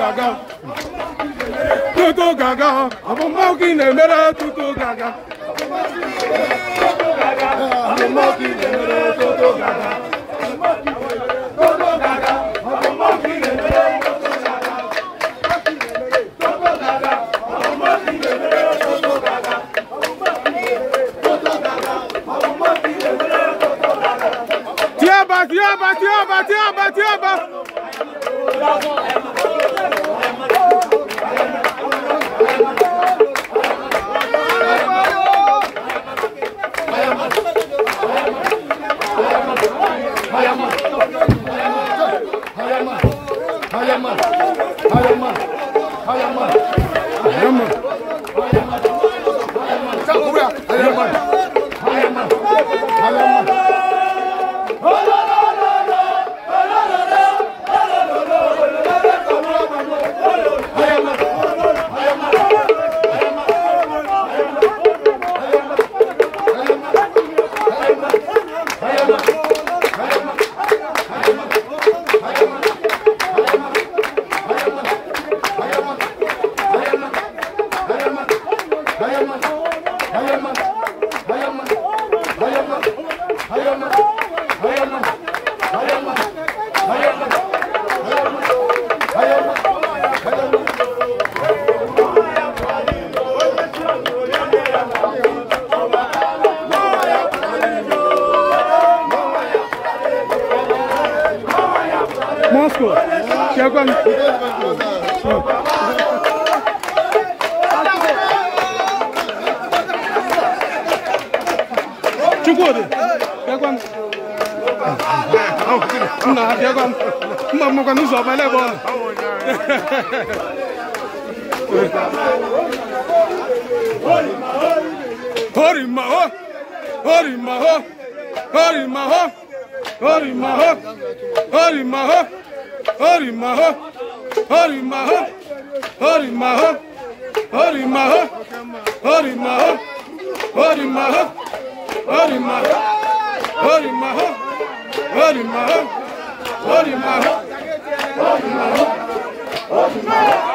gaga. Tutu gaga. Abu moki ne mere tutu gaga. Abu moki ne mere tutu gaga. Tutu gaga. Abu moki ne mere tutu gaga. Tutu gaga. Abu moki ne mere tutu gaga. Tutu gaga. Abu moki ne mere tutu gaga. Tiaba, tiaba, tiaba, tiaba, tiaba. Moscow. Chukudi. Kekwan. Nah, kekwan. Mau kan usah balik bon. Hori maho. Hori maho. Hori maho. Hori maho. Hori maho. Hori maho. Hori maho. Hori maho. Hori maho. Hori maho. Hori maho. Hori maho. Hori maho. Hori maho. Hori maho. Hori maho. Hori maho.